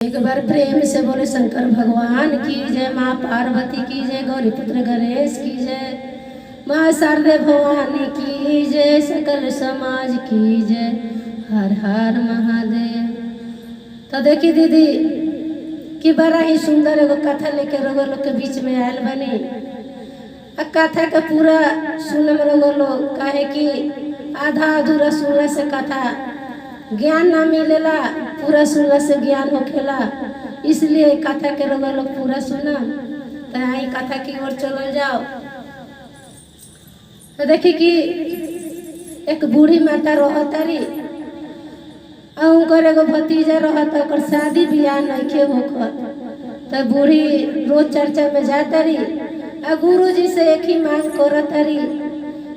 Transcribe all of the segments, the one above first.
एक बार प्रेम से बोले शंकर भगवान की जय, माँ पार्वती की जय, गौरी पुत्र गणेश की जय, माँ शारदे भवानी की जय, सकल समाज की जय, हर हर महादेव। तो देखी दीदी कि बड़ा ही सुंदर एगो कथा लेके रउआ लोग के बीच में आयल बनी। कथा के पूरा सुने में रउआ लोग, काहे कि आधा अधूरा सुनने से कथा ज्ञान ना मिलेला, पूरा सुनने से ज्ञान होखेला। इसलिए कथा के रउआ लोग पूरा सुना। तो आई कथा की ओर चलल जाओ। तो देखी कि एक बूढ़ी माता रहतारी, उनकर एगो भतीजा रहता, ओकर शादी बियाह नइखे होखत। तो बूढ़ी रोज चर्चा में जातारी आ गुरुजी से एक ही मांग करतारी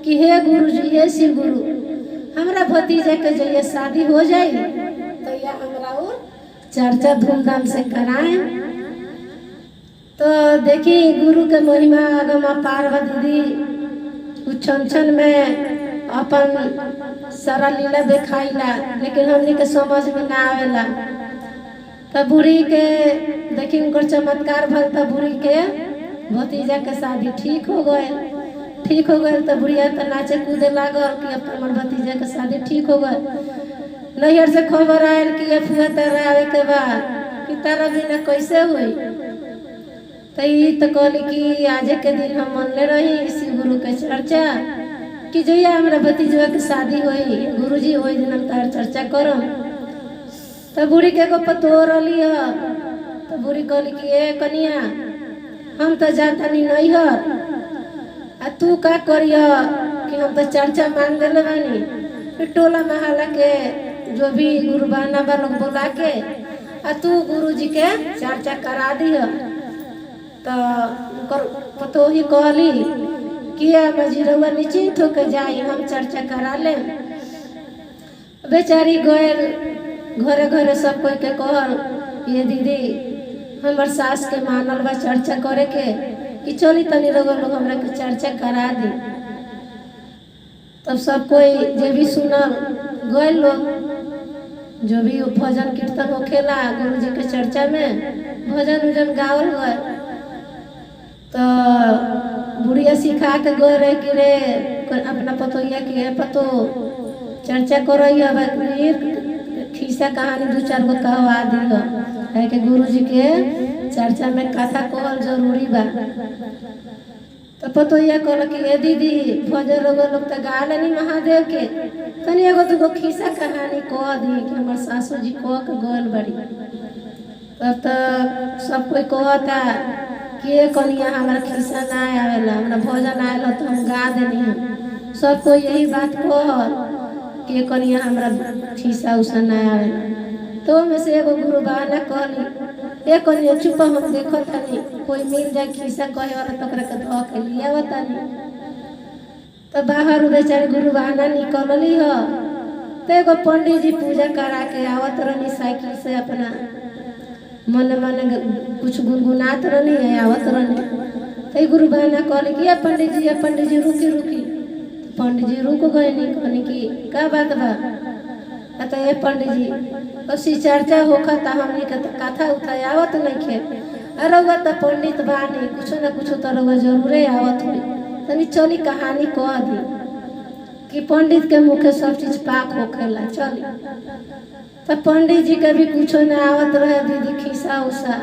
कि हे गुरुजी, हे शिव गुरु, हमरा भतीजा के जइया शादी हो जाई तो या हमरा और चर्चा धूमधाम से कराएं। तो देखी गुरु के महिमा आगम अपार बा दीदी। कुछ छन में अपन सारा लीला दिखाईला, लेकिन हमनी के समझ में ना आवेला। तो बूढ़ी के देखी उनकर चमत्कार भल, तो बूढ़ी के भतीजा के शादी ठीक हो गए। ठीक हो गए तो बुढ़िया तो नाचे कूदे लागल कि अब हमार भतीजा के शादी ठीक हो गए। नैहर से खबर आयल कि फुआ तारा आवे के बाद कि तारा बिना कैसे हुई। तो ये तो कहली कि आज के दिन हम मनले रही शिव गुरु के चर्चा कि जइया हमारा भतीजवा के शादी हुई, गुरुजी वही दिन हम तार चर्चा करम। तो बूढ़ी के पतो रही है। तो बूढ़ी कहली कि ए कनिया, हम तो जाता नहीं नैहर, आ तू का करिय कि हम तो चर्चा मांग दिले बानी। फिर टोला महला के जो भी गुरुबाना बा लोग बोला के आ तू गुरुजी के चर्चा करा दिह। तो पतो ही कहली कि मजीरवा निश्चिंत होके जाई, हम चर्चा करा ले। बेचारी गए घरे घरे सब कोई के कहल ये दीदी हमर सास के मानल बा चर्चा करे के कि चली तनी रउआ लोग हमरा के चर्चा करा दी। तब सब कोई जे भी सुनल गए लोग, जो भी भजन कीर्तन होखेला गुरुजी के चर्चा में भजन उजन गावल गए। तो बुढ़िया सिखा के गए रहे कि रे अपना पतोहिया की पतो चर्चा करो, खिस्सा कहानी दू चार गो कहवा दिल है कि गुरुजी के चर्चा में कथा कहल जरूरी बा। तो पतोहिया कहल कि ए दीदी भजन लोग तो गा लेनी महादेव के, तनी एगो दूगो खिस्सा कहानी कह दी कि हमार सासू जी कह के गल बड़ी। तब तो सब कोई कहता कि ए कनिया हमारा खिस्सा ना आवेला, हमरा भजन आवेला तो हम गा देनी हम। सब कोई यही बात कहल कि ए कनिया हमरा खिस्सा उसा ना आवेला। तो में से एगो गुरु बहाना कहली, ए कनिया चुप, हम देखो तनी कोई मिल जाए खिस्सा कहे वाला तो ओकरा के धो के लिया बतानी। तो बाहर बेचारे गुरु बहाना निकलली हो। तो एगो पंडित जी पूजा करा के आवत रहनी साइकिल से, अपना मन मन कुछ गुनगुनात रहनी है आवत रहनी। तो गुरु बहाना कहली कि पंडित जी रुकी रुकी। तो पंडित जी रुक गए, नहीं कहनी कि का बात बा। तो ये पंडित जी उसी चर्चा होखा था, हमने के कथा उठा आवत नहीं खे। अरे तो पंडित बानी, कुछ ना कुछ तो रउआ जरूरे आवत हुई, तनी चली कहानी कह दी कि पंडित के मुखे सब चीज पाक होखेला चली। तो पंडित जी के भी कुछ ना आवत रहे दीदी खिस्सा उसा।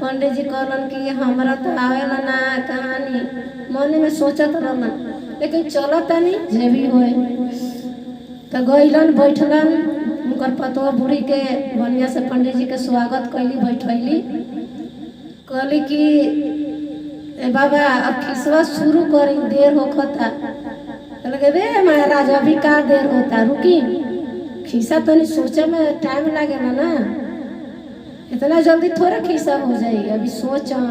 पंडित जी कहलन कि हमरा तो आवेला ना कहानी, मन में सोचत रहलन, लेकिन चलत नहीं जे भी होए। तो गइलन बैठलन, उनकर पतो बूढ़ी के बढ़िया से पंडित जी के स्वागत कैली, बैठैली। कहली कि ए बाबा अब खिस्सा शुरू करी, देर होखता। लगे बे महाराज अभी का देर होता, रुकी, खिस्सा तनी सोचे में टाइम लागेला ना, इतना जल्दी थोड़ा खिस्सा हो जाई, अभी सोचम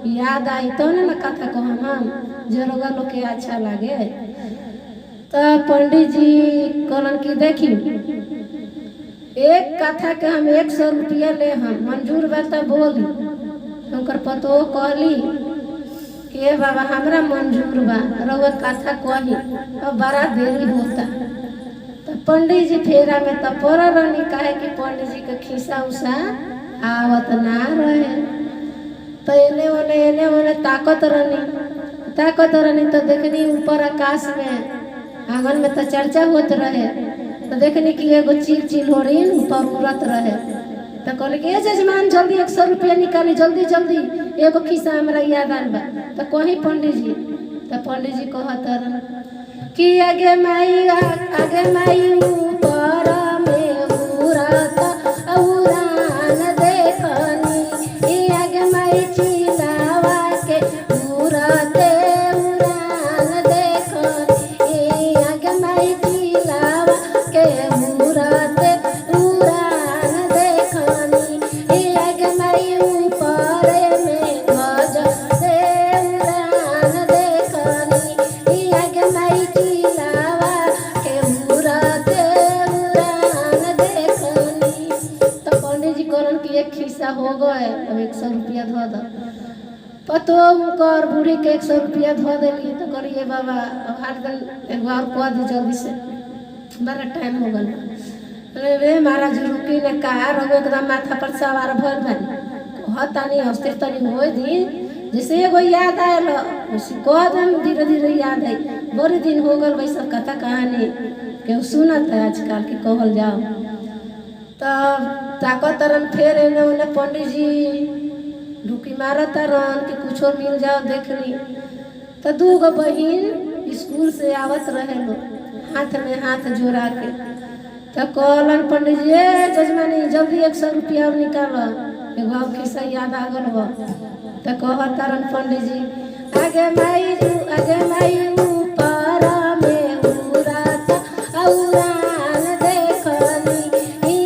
याद आई तो ना कथा कहम हम, जरूर लोग के अच्छा लागे। तो पंडित जी कहलन कि देखी एक कथा के हम 100 रुपया ले, हम मंजूर बा तो बोली। उनकर पतो कहली कि बाबा हमरा मंजूर बा, रउआ कथा कही, अब बड़ा देरी होता। तो पंडित जी फेरा में तो पड़ रहनी, काहे कि पंडित जी के खिस्सा उसा आवत ना रहे। तो एने ओने ताकत रहनी तो देखनी ऊपर आकाश में आंगन में तो चर्चा होत रहे। तो देखनी कि एगो चिल हो रही ऊपर उड़त रहे। तो कहले कि जजमान जल्दी 100 रुपया निकाली, जल्दी जल्दी एगो खिस्सा हमरा याद आल बा। तो कहीं पंडित जी, तो पंडित जी कहत कि आगे माई ऊपर में उड़त उड़ान देखनी, आगे माई चिलावा के उड़ते उड़ान देखनी, आगे माई चिलावा के उड़ते उड़ान देखनी, आगे माई ऊपर में गजते उड़ान देखनी, आगे माई चिलावा के उड़ते उड़ान देखनी। तो पंडित जी कहलन कि एक खिस्सा हो गए, अब 100 रुपया धो दो। पतो कर बूढ़ी के 100 रुपया धो देली। तो करिए बाबा अब हाथ गल एक बार कह दी जल्दी से, बड़ा टाइम हो गल। अरे रे महाराज रुकी ने कहा रहो एकदम माथा पर सवार भर बानी, कहतानी अस्थिर तनी हो दी जैसे एगो याद आयल उसी कह दम धीरे धीरे याद आई। बड़े दिन हो गल वही सब कथा कहानी के सुनत है आजकल के कहल जाओ। तब ताकत तरन फिर एने ओने पंडित जी ढुकी मारत तरन कि कुछो मिल जाओ देखली। तो 2 गो बहिन स्कूल से आवत रहे लो हाथ में हाथ जोड़ा के। तो कहलन पंडित जी जजमानी जल्दी 100 रुपया निकालो, एगो और खिस्सा याद आ गल बा। तो कहत तरन पंडित जी आगे माई ऊपर में उड़त उड़ान देखनी,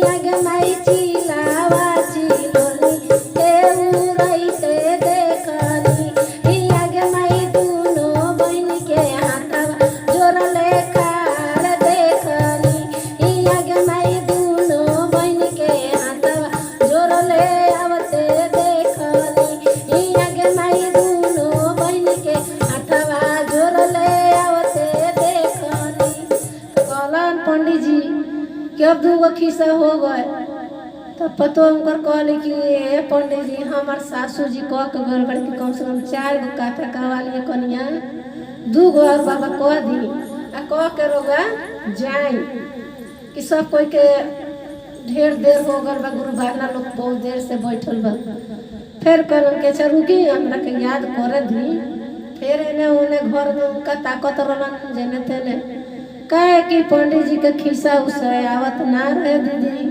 आगे माई चिलावा चिलोनी के उड़ैते देखनी, आगे माई दुनो बहिन के हाथवा जोड़ले खाड़ देखनी, आगे माई दुनो बहिन के हाथवा जोड़ले आवते देखनी, आगे माई दुनो बहिन के हाथवा जोड़ले आवते देखनी। कहलन पंडित जी कि अब 2 गो खिस्सा हो गए। तो पतो उनकर कहले कि ए पंडित जी हमार सासू जी कह के गल बड़ कि कम से कम 4 गो काटा कहवाली कनिया 2 गो और बाबा कह दी आ कह के रोगा जाई कि सब कोई के ढेर देर हो गल बा, गुरु भागना लोग बहुत देर से बैठल बा। फिर कहलन के रुकी हमरा के याद करे दी। फिर एने ओने घर में उनका ताकत रहलन जेने तेने कहे कि पंडित जी के खिस्सा उसे आवत ना रहे दीदी,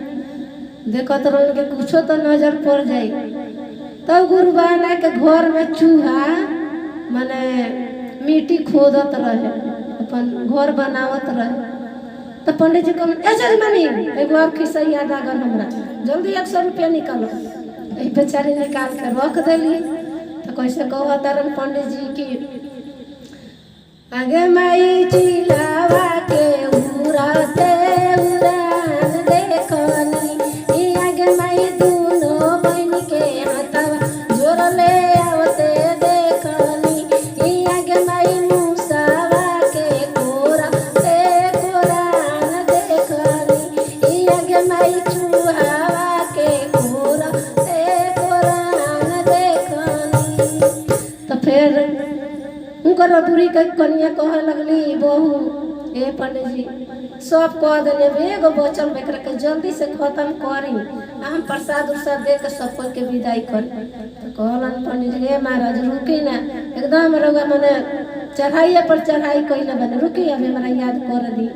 देखत रहन के कुछो तो नजर पड़ जाई। तब गुरु बहना के घर में चूहा माने मिट्टी खोदत रहे, अपन घर बनावत रहे। तो पंडित जी कहलन ए जजमानी एगो और खिस्सा याद आ गल हमरा, जल्दी 100 रुपया निकालो। यही बेचारी निकाल के रख देली। तो कैसे कहत रहन पंडित जी की आगे माई चिलावा के उड़ते उड़ान देखनी, आगे माई दुनो बहिन के हाथवा जोड़ले आवते देखनी, आगे माई मूसावा के कोराते कोरान देखनी, आगे माई चूहावा के कोराते कोरान देखनी। तो फिर उनकर बुढ़ी के कनिया कहे लगली बहू ए पंडित जी सब कह दिले एगो बचल बेकर के जल्दी से खत्म करी, हम प्रसाद उरसाद दे के सब कोई के विदाई करी। तो कहलन पंडित जी महाराज रुकी ना, एकदम रउआ मने चढ़ाइए पर चढ़ाई कइले बने, रुकी अभी हमरा याद कर दी।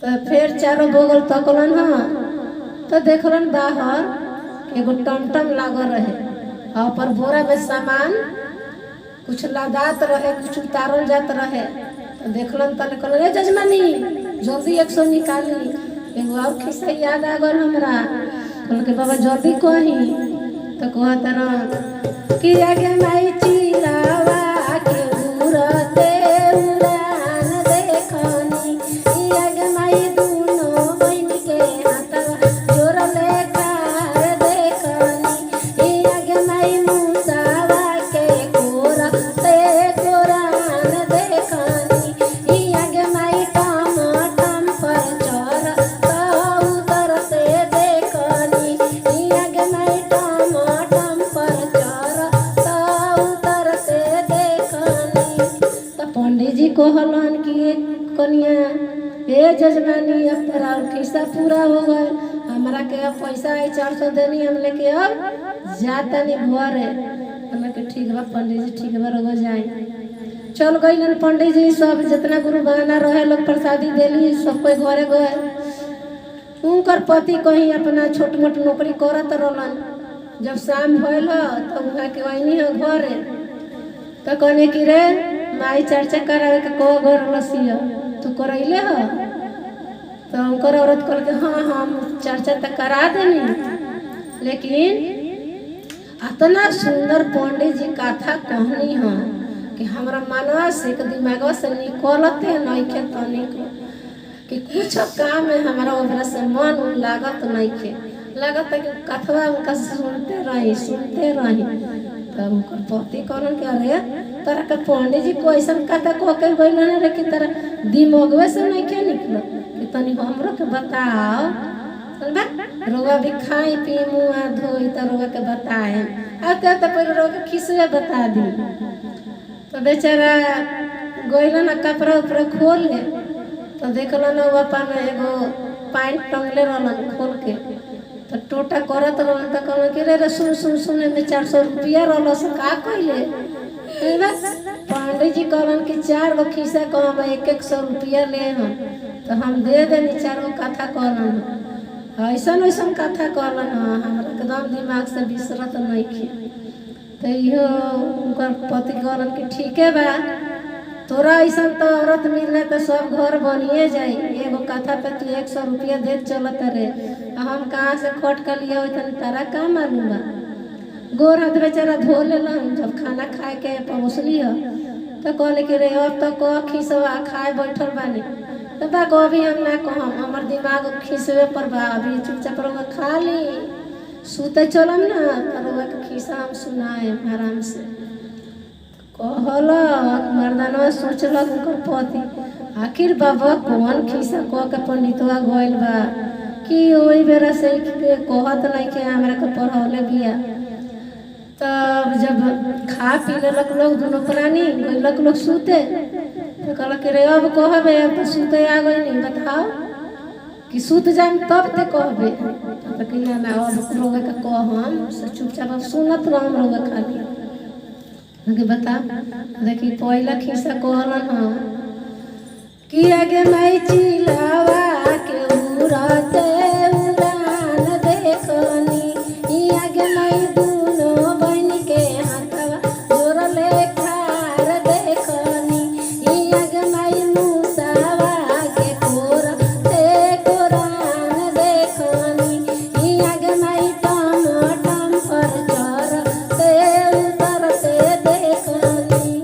तो फिर चारों बगल तकलन तो देखलन बाहर एगो टमटम लागल रहे और पर बोरा में सामान कुछ लादात रहे, कुछ उतारल जात रहे। तो देखलन तले कहलन ए जजमानी जल्दी 100 निकाली, एगो और खिस्सा याद आ गल हमरा। कहल के बाबा जल्दी कही। तो कहत रह कि आगे माई चिलावा के उड़ते उड़ान देखनी, आगे माई दुनो बहिन के हाथवा जोड़ले खाड़ देखनी, आगे माई मूसावा के कोराते कोरान देखनी, आगे माई टमाटम पर चढ़त उतरते देखनी, आगे माई खिस्सा पूरा हो गए। हमारा के अब पैसा है 400 देनी, हम लेके अब जाता नहीं घर है। हमें के ठीक बा पंडित जी, ठीक बा रोग जाए। चल गई पंडित जी, सब जितना गुरु बहाना रहे लोग प्रसादी देली, सब कोई घरे गए। उनकर पति कहीं अपना छोट मोट नौकरी करत रहलन। जब शाम भइल तो वहाँ के वही है घरे, तो कहने की रे माई चर्चा करावे के को घर लसिया तू करैले ह। तो उनकर औरत कहल के हाँ हम चर्चा तो करा देनी, लेकिन इतना सुंदर पंडित जी कथा कहनी है कि हमारा मनवा से दिमाग से निकलते नहीं खे तनिक कि कुछ काम में हमारा ओकरा से मन लागत नहीं खे, लागत है कि कथवा उनका सुनते रही। तब उनकर पति कहलन कि अरे तोरा के पंडित जी को ऐसा कथा कह के गइलन रे कि तोरा दिमागवे से नहीं खे निकल कि तनी हमरो के बताओ। रोगा भी खाई पी मुँह धोई तो रोगा के बताए। आते तो पहले रोगा के खिसवे बता दी। तो बेचारा गइलन कपड़ा उपड़ा खोल ले तो देखलन वो अपन एगो पैंट टंगले रहलन खोल के, तो टोटा करत रहलन। तो कहलन कि रे सुन सुन सुन में 400 रुपया रहल से का कइले। पंडित जी कहलन कि 4 गो खिस्सा कहब 100 रुपया ले हम, तो हम दे देनी 4 गो कथा कहलन। ऐसन ऐसन कथा कहलन हमरा एकदम दिमाग से बिसरत नहीं खे। तो इहो उनकर पति कहलन कि ठीक है बा, तोरा ऐसा तो औरत मिल रहे तो सब घर बनिए जाए। एगो कथा पे तू 100 रुपया दे चलत रे, हम कहाँ से खोट कर लिया तनी तारा का मालूम बा। गोर हाथ बेचारा धो लेलन। जब खाना खाए के परोसली तो कहले कि रे अब तो कह खिसवा खाए बैठल बानी। तो बा अभी हम ना कहम, हमार दिमाग खिसवे पर बा, अभी चुपचाप रहुआ खा ली सुते चलम ना तो रहुआ के खिस्सा हम सुनाए आराम से। कहल मर्दानवा सोचलक उनकर पति आखिर बाबा कौन खिस्सा कह के पंडितवा गइल बा कि ओई बेरा से कहत नहीं के हमरा के पढ़ौले बिया। तब जब खा पी लेलक लोग दोनों प्राणी गइलक लोग सूते, तो कहलक रे अब कहबे अब तो सूते आ गई नहीं, बताओ कि सूत जाम तब ते कहबे। तो कहिया ना अब रोगा के कहम से चुपचाप अब सुनत रहम रोगा खाली कि बता। देखी पहला खिस्सा कहलन कि आगे माई चिलावा के उड़ते उड़ान देखनी, आगे माई दूनो बन के हाथवा जोड़ले खार देखनी, आगे माई मूसावा के कोरते कोरान देखनी, आगे माई टम पर चढ़ते उतरते देखनी।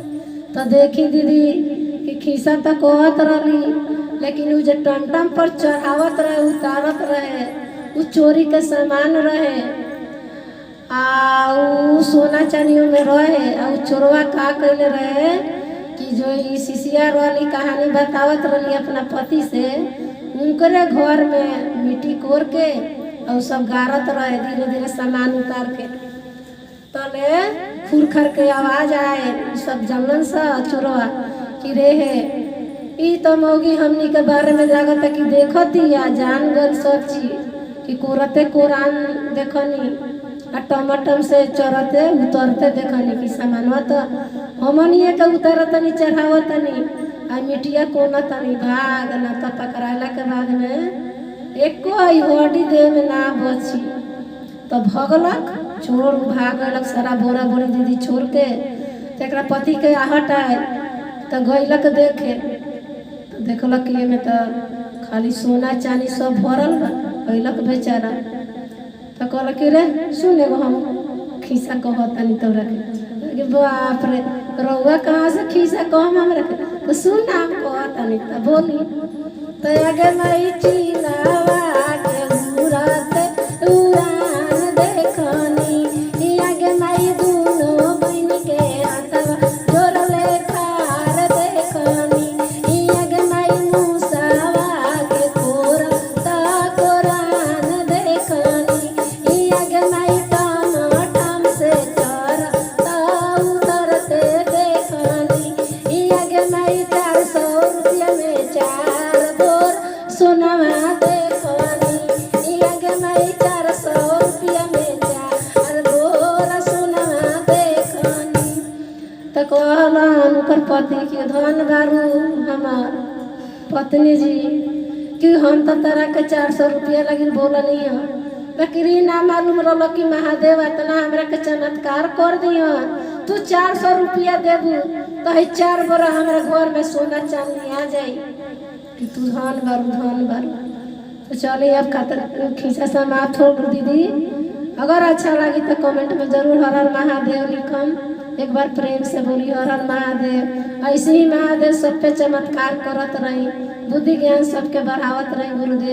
तो देखी दीदी कि खिस्सा तो कहत रही, लेकिन वो जो टमटम पर चढ़ावत रहे उतारत रहे वो चोरी के सामान रहे आ वो सोना चांदियों में रहे। और चोरवा का कैले रहे कि जो ये शिशिया वाली कहानी बतावत रही अपना पति से, उनकरे घर में मिट्टी कोर के और सब गारत रहे धीरे धीरे सामान उतार के। तले खुर खर के आवाज आए, सब जनलन सा चोरवा कि रे है ई तो मौगी हमनी के बारे में लागत है कि देखती या जान गल सब चीज कि कोरते कोरान देखनी आ टमाटम से चढ़ते उतरते देखनी कि सामानवा तो हमनिए के उतरतनी चढ़ावतनी आ मिटिया कोनतनी भाग ना तो पकड़ाला के बाद में एको हड्डी देह में ना बची। तो भगलक चोर भागलक सारा बोरा बोरी दीदी छोड़ के। तेकरा पति के आहट आए तो गइलक देखे, तो देखलक कि एमे तो खाली सोना चांदी सब भरल बा। गइलक बेचारा तो कहलक कि रे सुन एगो हम खिस्सा कहतानी तोरा के। बाप रे रउआ कहाँ से खिस्सा कहम हमरा के, तो सुन हम कहतानी तो बोली। तो आगे माई चिलावा के उड़ते उड़ान देखनी, आगे माई दूनो बन के हाथवा जोड़ले खार देखनी, आगे माई मूसावा के कोरता कोरान देखनी, आगे माई टम से चढ़ता उतरते देखनी, आगे माई 400 रुपया में 4 बोर सोनावा दे ओकर पति कि धन बारू हमार पत्नी जी कि हम तो तरह के 400 रुपया लगी बोलनी है, बकरी ना मालूम रहो कि महादेव इतना हमरा के चमत्कार कर दिया। तू 400 रुपया देबू तो 4 बोरा हमारे घर में सोना चांदी आ जाई कि तू धन बारू। तो चलिए अब खातर खींचा समाप्त हो दीदी। अगर अच्छा लगी तो कमेंट में जरूर हर हर महादेव लिखम, एक बार प्रेम से बोली हर हर महादेव। ऐसे ही महादेव सब पे चमत्कार करत रही, बुद्धि ज्ञान सबके बढ़ावत रही गुरुदेव।